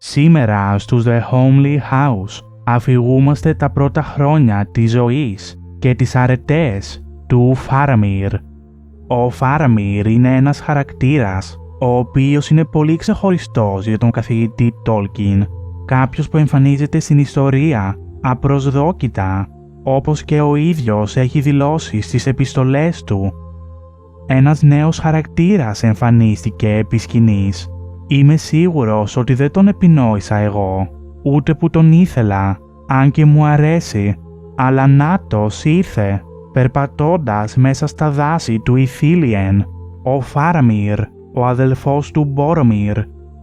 Σήμερα στους The Homely House αφηγούμαστε τα πρώτα χρόνια της ζωής και τις αρετές του Φάραμιρ. Ο Φάραμιρ είναι ένας χαρακτήρας, ο οποίος είναι πολύ ξεχωριστός για τον καθηγητή Τόλκιν, κάποιος που εμφανίζεται στην ιστορία απροσδόκητα, όπως και ο ίδιος έχει δηλώσει στις επιστολές του. Ένας νέος χαρακτήρας εμφανίστηκε επί σκηνής. Είμαι σίγουρος ότι δεν τον επινόησα εγώ, ούτε που τον ήθελα, αν και μου αρέσει, αλλά νάτος ήρθε, περπατώντας μέσα στα δάση του Ιθίλιεν, ο Φάραμιρ, ο αδελφός του Μπορομιρ,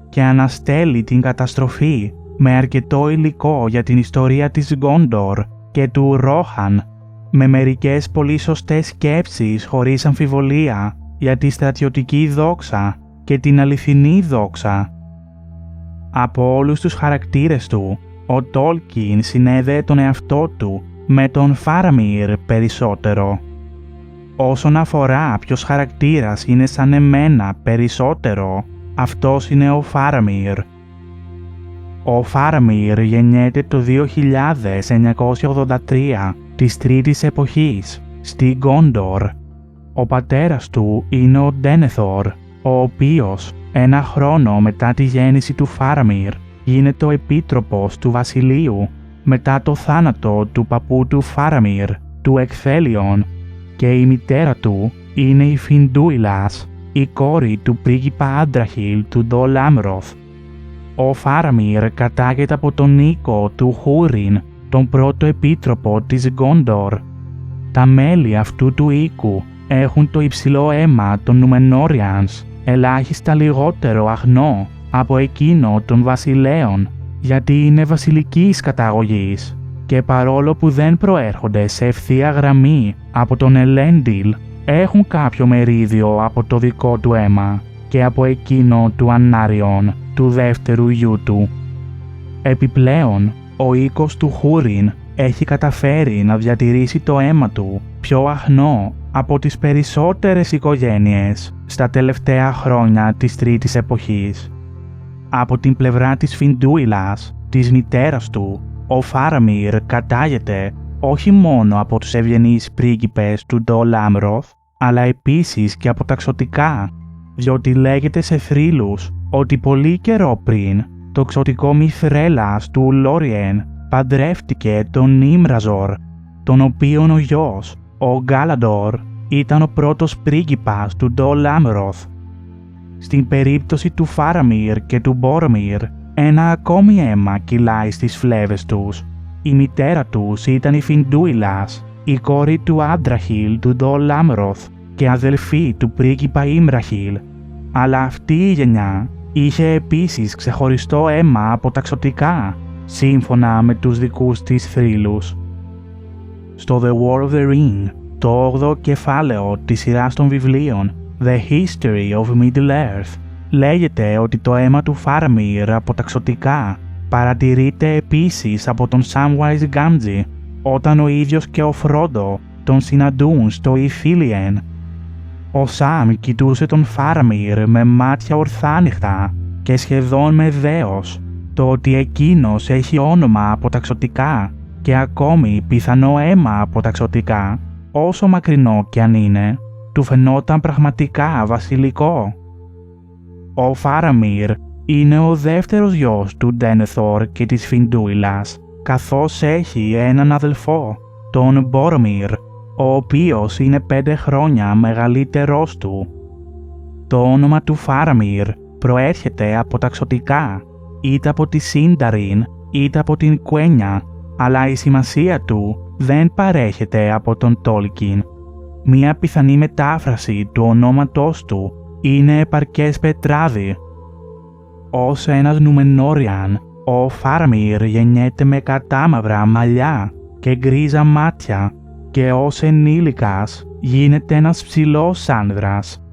και αναστέλει την καταστροφή με αρκετό υλικό για την ιστορία της Γκόντορ και του Ρόχαν, με μερικές πολύ σωστές σκέψεις χωρίς αμφιβολία για τη στρατιωτική δόξα και την αληθινή δόξα. Από όλους τους χαρακτήρες του, ο Τόλκιν συνέδεε τον εαυτό του με τον Φάραμιρ περισσότερο. Όσον αφορά ποιος χαρακτήρας είναι σαν εμένα περισσότερο, αυτός είναι ο Φάραμιρ. Ο Φάραμιρ γεννιέται το 2983 της Τρίτης Εποχής, στη Γκόντορ. Ο πατέρας του είναι ο Ντένεθορ, ο οποίος, ένα χρόνο μετά τη γέννηση του Φάραμιρ, γίνεται ο επίτροπος του βασιλείου μετά το θάνατο του παππού του Φάραμιρ, του Εκθέλιον, και η μητέρα του είναι η Φιντούιλας, η κόρη του πρίγκιπα Άντραχιλ του Ντολ Άμροθ. Ο Φάραμιρ κατάγεται από τον οίκο του Χούριν, τον πρώτο επίτροπο της Γκόντορ. Τα μέλη αυτού του οίκου έχουν το υψηλό αίμα των Νουμενόριανς, ελάχιστα λιγότερο αγνό από εκείνο των βασιλέων, γιατί είναι βασιλικής καταγωγής, και παρόλο που δεν προέρχονται σε ευθεία γραμμή από τον Ελέντιλ, έχουν κάποιο μερίδιο από το δικό του αίμα και από εκείνο του Ανάριον, του δεύτερου γιου του. Επιπλέον, ο οίκος του Χούριν έχει καταφέρει να διατηρήσει το αίμα του πιο αγνό από τις περισσότερες οικογένειες στα τελευταία χρόνια της Τρίτης Εποχής. Από την πλευρά της Φιντούιλας, της μητέρας του, ο Φάραμιρ κατάγεται όχι μόνο από τους ευγενείς πρίγκιπες του Ντολ Άμροθ, αλλά επίσης και από τα ξωτικά, διότι λέγεται σε θρύλους ότι πολύ καιρό πριν το ξωτικό Μιθρέλας του Λόριεν παντρεύτηκε τον Ήμραζορ, τον οποίον ο γιος, ο Γκάλαντορ, ήταν ο πρώτος πρίγκιπας του Ντολ Άμροθ. Στην περίπτωση του Φάραμιρ και του Μπορομιρ, ένα ακόμη αίμα κυλάει στις φλέβες τους. Η μητέρα τους ήταν η Φιντούιλας, η κόρη του Άντραχιλ του Ντολ Άμροθ και αδελφή του πρίγκιπα Ήμραχιλ. Αλλά αυτή η γενιά είχε επίσης ξεχωριστό αίμα από τα ξωτικά, σύμφωνα με τους δικούς της θρύλους. Στο The War of the Ring, το 8ο κεφάλαιο της σειράς των βιβλίων The History of Middle-earth, λέγεται ότι το αίμα του Φάραμιρ από τα ξωτικά παρατηρείται επίσης από τον Samwise Gamgee όταν ο ίδιος και ο Φρόντο τον συναντούν στο Ιθίλιεν. Ο Σαμ κοιτούσε τον Φάραμιρ με μάτια ορθάνυχτα και σχεδόν με δέος. Το ότι εκείνος έχει όνομα από τα ξωτικά και ακόμη πιθανό αίμα από τα ξωτικά, όσο μακρινό κι αν είναι, του φαινόταν πραγματικά βασιλικό. Ο Φάραμιρ είναι ο δεύτερος γιος του Ντένεθορ και της Φιντούιλας, καθώς έχει έναν αδελφό, τον Μπορομιρ, ο οποίος είναι 5 χρόνια μεγαλύτερός του. Το όνομα του Φάραμιρ προέρχεται από τα ξωτικά, είτε από τη Σίνταριν είτε από την Κουένια, αλλά η σημασία του δεν παρέχεται από τον Τόλκιν. Μία πιθανή μετάφραση του ονόματός του είναι επαρκές πετράδι. Ως ένας Νουμενόριαν, ο Φάραμιρ γεννιέται με κατάμαυρα μαλλιά και γκρίζα μάτια και ως ενήλικας γίνεται ένας ψηλός άνδρας.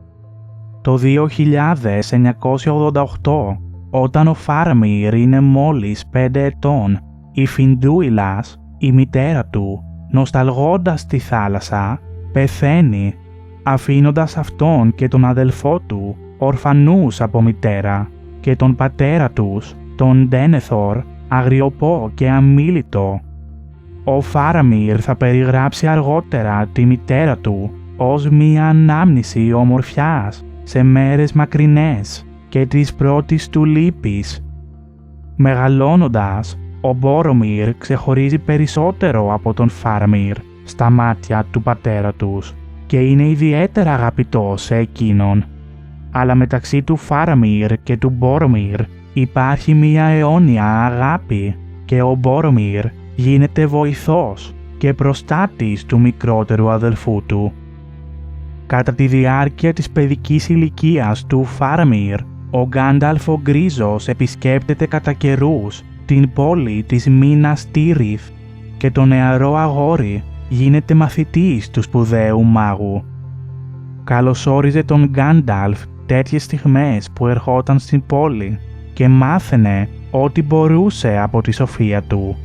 Το 2988, όταν ο Φάραμιρ είναι μόλις 5 ετών, η Φιντούιλας, η μητέρα του, νοσταλγώντας τη θάλασσα, πεθαίνει, αφήνοντας αυτόν και τον αδελφό του ορφανούς από μητέρα και τον πατέρα τους τον Ντένεθορ, αγριοπό και αμίλητο. Ο Φάραμιρ θα περιγράψει αργότερα τη μητέρα του ως μία ανάμνηση ομορφιάς σε μέρες μακρινές και της πρώτης του λύπης. Μεγαλώνοντας, ο Μπόρομιρ ξεχωρίζει περισσότερο από τον Φάραμιρ στα μάτια του πατέρα τους και είναι ιδιαίτερα αγαπητός σε εκείνον. Αλλά μεταξύ του Φάραμιρ και του Μπόρομιρ υπάρχει μία αιώνια αγάπη και ο Μπόρομιρ γίνεται βοηθός και προστάτης του μικρότερου αδελφού του. Κατά τη διάρκεια της παιδικής ηλικίας του Φάραμιρ, ο Γκάνταλφ ο Γκρίζος επισκέπτεται κατά καιρούς την πόλη της Μίνας Τίριθ και το νεαρό αγόρι γίνεται μαθητής του σπουδαίου μάγου. Καλωσόριζε τον Γκάνταλφ τέτοιες στιγμές που ερχόταν στην πόλη και μάθαινε ό,τι μπορούσε από τη σοφία του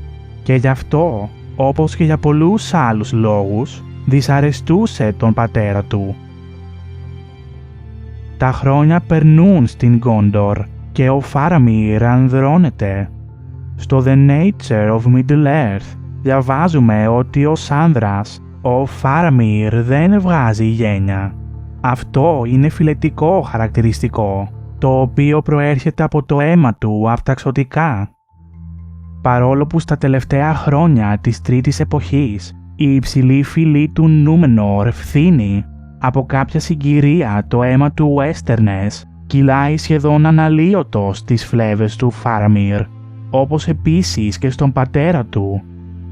και γι' αυτό, όπως και για πολλούς άλλους λόγους, δυσαρεστούσε τον πατέρα του. Τα χρόνια περνούν στην Γκόντορ και ο Φάραμιρ ανδρώνεται. Στο The Nature of Middle-earth διαβάζουμε ότι ως άνδρας ο Φάραμιρ δεν βγάζει γένια. Αυτό είναι φυλετικό χαρακτηριστικό, το οποίο προέρχεται από το αίμα του αυταξωτικά. Παρόλο που στα τελευταία χρόνια της Τρίτης Εποχής η υψηλή φυλή του Νούμενορ φθήνει, από κάποια συγκυρία το αίμα του Westerness κυλάει σχεδόν αναλύωτο στις φλέβες του Φάραμιρ, όπως επίσης και στον πατέρα του,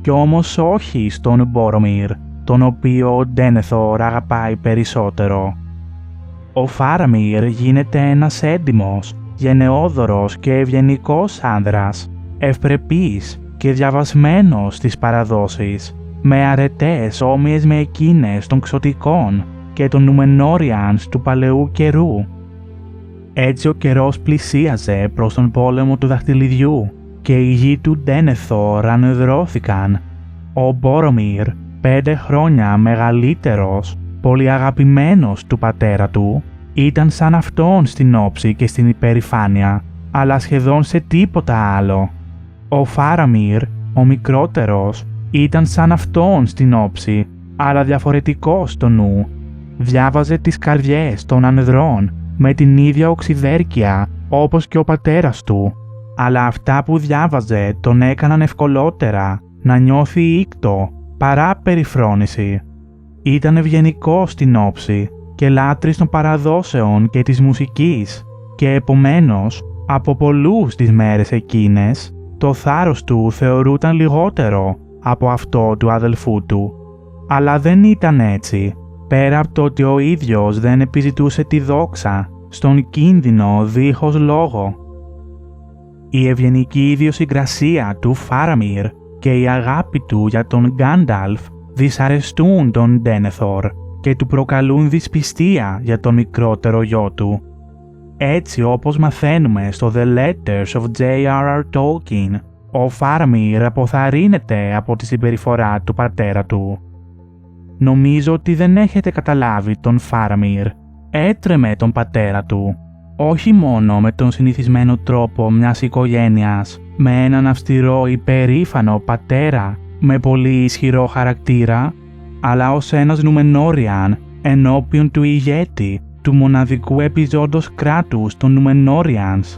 κι όμως όχι στον Μπόρομιρ, τον οποίο ο Ντένεθορ αγαπάει περισσότερο. Ο Φάραμιρ γίνεται ένας έντιμος, γενναιόδωρος και ευγενικός άνδρας, ευπρεπής και διαβασμένος στις παραδόσεις, με αρετές όμοιες με εκείνες των Ξωτικών και των Νουμενόριανς του παλαιού καιρού. Έτσι ο καιρός πλησίαζε προς τον πόλεμο του δαχτυλιδιού και οι γη του Ντένεθορ ανεδρώθηκαν. Ο Μπόρομιρ, 5 χρόνια μεγαλύτερος, πολύ αγαπημένος του πατέρα του, ήταν σαν αυτόν στην όψη και στην υπερηφάνεια, αλλά σχεδόν σε τίποτα άλλο. Ο Φάραμιρ, ο μικρότερος, ήταν σαν αυτόν στην όψη, αλλά διαφορετικός στο νου. Διάβαζε τις καρδιές των ανδρών με την ίδια οξυδέρκεια όπως και ο πατέρας του, αλλά αυτά που διάβαζε τον έκαναν ευκολότερα να νιώθει ήκτο παρά περιφρόνηση. Ήταν ευγενικός στην όψη και λάτρης των παραδόσεων και της μουσικής και επομένως από πολλούς τις μέρες εκείνες το θάρρος του θεωρούταν λιγότερο από αυτό του αδελφού του. Αλλά δεν ήταν έτσι, πέρα από το ότι ο ίδιος δεν επιζητούσε τη δόξα στον κίνδυνο δίχως λόγο. Η ευγενική ιδιοσυγκρασία του Φάραμιρ και η αγάπη του για τον Γκάνταλφ δυσαρεστούν τον Ντένεθορ και του προκαλούν δυσπιστία για τον μικρότερο γιο του. Έτσι όπως μαθαίνουμε στο The Letters of J.R.R. Tolkien, ο Φάραμιρ αποθαρρύνεται από τη συμπεριφορά του πατέρα του. Νομίζω ότι δεν έχετε καταλάβει τον Φάραμιρ. Έτρεμε τον πατέρα του, όχι μόνο με τον συνηθισμένο τρόπο μιας οικογένειας, με έναν αυστηρό υπερήφανο πατέρα με πολύ ισχυρό χαρακτήρα, αλλά ως ένας Νουμενόριαν ενώπιον του ηγέτη του μοναδικού επιζώντος κράτους των Νουμενόριανς.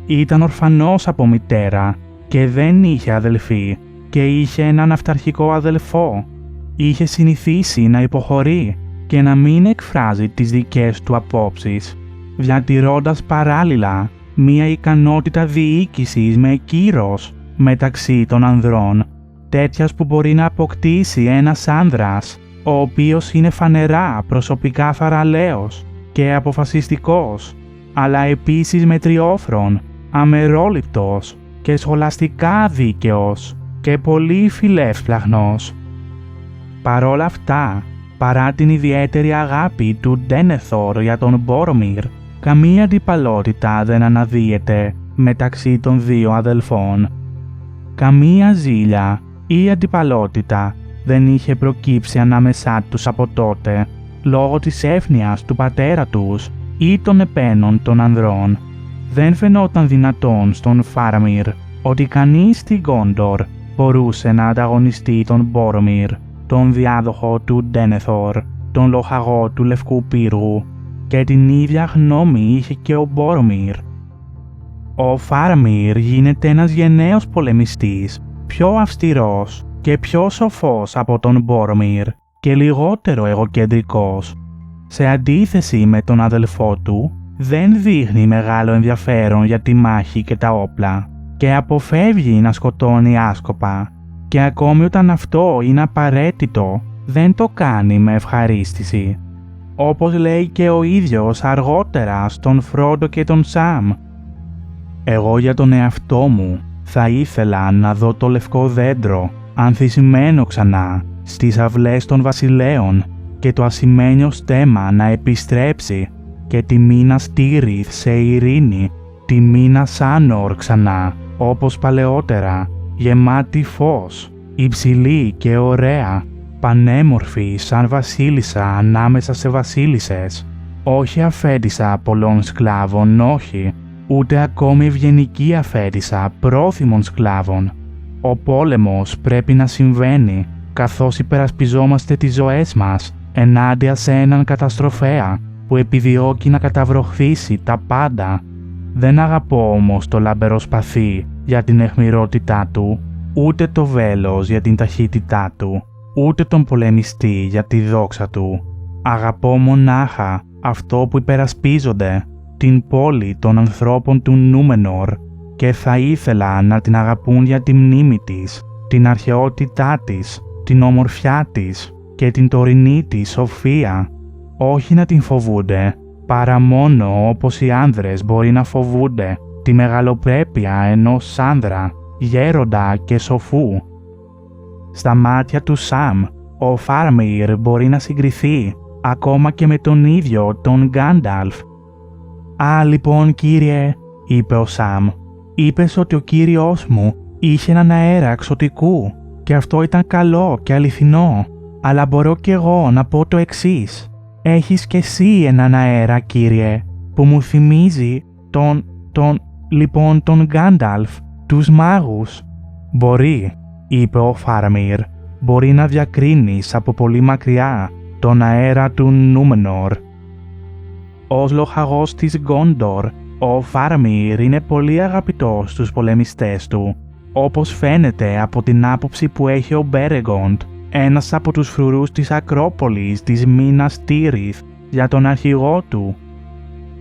Ήταν ορφανός από μητέρα και δεν είχε αδελφή και είχε έναν αυταρχικό αδελφό. Είχε συνηθίσει να υποχωρεί και να μην εκφράζει τις δικές του απόψεις, διατηρώντας παράλληλα μία ικανότητα διοίκησης με κύρος μεταξύ των ανδρών, τέτοιας που μπορεί να αποκτήσει ένας άνδρας, ο οποίος είναι φανερά προσωπικά θαραλέος και αποφασιστικός, αλλά επίσης μετριόφρον, αμερόληπτος και σχολαστικά δίκαιος και πολύ φιλεύσπλαχνος. Παρόλα αυτά, παρά την ιδιαίτερη αγάπη του Ντένεθορ για τον Μπόρομιρ, καμία αντιπαλότητα δεν αναδύεται μεταξύ των δύο αδελφών. Καμία ζήλια ή αντιπαλότητα δεν είχε προκύψει ανάμεσά τους από τότε, λόγω της έφνοιας του πατέρα τους ή των επένων των ανδρών. Δεν φαινόταν δυνατόν στον Φάραμιρ ότι κανείς στη Γκόντορ μπορούσε να ανταγωνιστεί τον Μπόρομιρ, τον διάδοχο του Ντένεθορ, τον λοχαγό του Λευκού Πύργου, και την ίδια γνώμη είχε και ο Μπόρομιρ. Ο Φάραμιρ γίνεται ένας γενναίος πολεμιστής, πιο αυστηρός και πιο σοφός από τον Μπόρομιρ και λιγότερο εγωκεντρικός. Σε αντίθεση με τον αδελφό του, δεν δείχνει μεγάλο ενδιαφέρον για τη μάχη και τα όπλα και αποφεύγει να σκοτώνει άσκοπα, και ακόμη όταν αυτό είναι απαραίτητο, δεν το κάνει με ευχαρίστηση. Όπως λέει και ο ίδιος αργότερα στον Φρόντο και τον Σαμ. «Εγώ για τον εαυτό μου θα ήθελα να δω το λευκό δέντρο ανθισμένο ξανά στις αυλές των βασιλέων και το ασημένιο στέμμα να επιστρέψει και τη μήνα Στήριθ σε ειρήνη, τη μήνα Σάνορ ξανά όπως παλαιότερα, γεμάτη φως, υψηλή και ωραία, πανέμορφη σαν βασίλισσα ανάμεσα σε βασίλισσες, όχι αφέντισα πολλών σκλάβων, όχι, ούτε ακόμη ευγενική αφέντισα πρόθυμων σκλάβων. Ο πόλεμος πρέπει να συμβαίνει καθώς υπερασπιζόμαστε τις ζωές μας ενάντια σε έναν καταστροφέα που επιδιώκει να καταβροχθήσει τα πάντα. Δεν αγαπώ όμως το λαμπερό σπαθί για την αιχμηρότητά του, ούτε το βέλος για την ταχύτητά του, ούτε τον πολεμιστή για τη δόξα του. Αγαπώ μονάχα αυτό που υπερασπίζονται, την πόλη των ανθρώπων του Νούμενορ, και θα ήθελα να την αγαπούν για τη μνήμη της, την αρχαιότητά της, την ομορφιά της και την τωρινή της σοφία. Όχι να την φοβούνται, παρά μόνο όπως οι άνδρες μπορεί να φοβούνται τη μεγαλοπρέπεια ενός άνδρα, γέροντα και σοφού. Στα μάτια του Σαμ, ο Φάραμιρ μπορεί να συγκριθεί ακόμα και με τον ίδιο τον Γκάνταλφ. «Α, λοιπόν, κύριε», είπε ο Σαμ, «είπες ότι ο κύριος μου είχε έναν αέρα εξωτικού και αυτό ήταν καλό και αληθινό, αλλά μπορώ κι εγώ να πω το εξής. Έχεις κι εσύ έναν αέρα, κύριε, που μου θυμίζει τον Γκάνταλφ, τους μάγους». «Μπορεί», είπε ο Φάραμιρ, «μπορεί να διακρίνεις από πολύ μακριά τον αέρα του Νούμενορ». Ως λοχαγός της Γκόντορ, ο Φάραμιρ είναι πολύ αγαπητός στους πολεμιστές του, όπως φαίνεται από την άποψη που έχει ο Μπέρεγκοντ, ένας από τους φρουρούς της Ακρόπολης της μήνας Τύριθ, για τον αρχηγό του.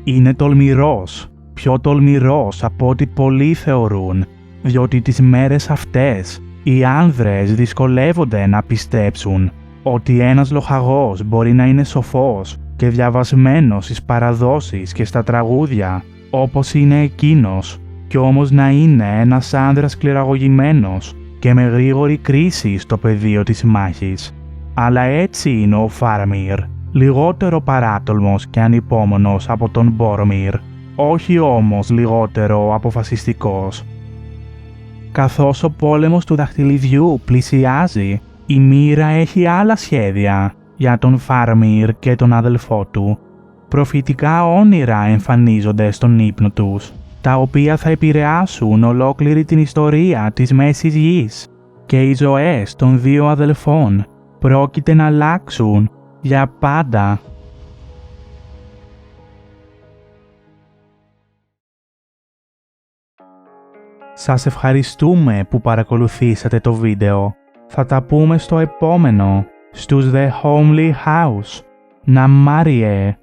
Είναι τολμηρός, πιο τολμηρός από ό,τι πολλοί θεωρούν, διότι τις μέρες αυτές οι άνδρες δυσκολεύονται να πιστέψουν ότι ένας λοχαγός μπορεί να είναι σοφός και διαβασμένος στις παραδόσεις και στα τραγούδια όπως είναι εκείνος, κι όμως να είναι ένας άνδρας σκληραγωγημένος και με γρήγορη κρίση στο πεδίο της μάχης. Αλλά έτσι είναι ο Φάραμιρ, λιγότερο παράτολμος και ανυπόμονος από τον Μπόρομιρ, όχι όμως λιγότερο αποφασιστικός. Καθώς ο πόλεμος του δαχτυλιδιού πλησιάζει, η μοίρα έχει άλλα σχέδια για τον Φάραμιρ και τον αδελφό του. Προφητικά όνειρα εμφανίζονται στον ύπνο τους, τα οποία θα επηρεάσουν ολόκληρη την ιστορία της Μέσης Γης, και οι ζωές των δύο αδελφών πρόκειται να αλλάξουν για πάντα. Σας ευχαριστούμε που παρακολουθήσατε το βίντεο. Θα τα πούμε στο επόμενο, στους The Homely House. Να Μάριε!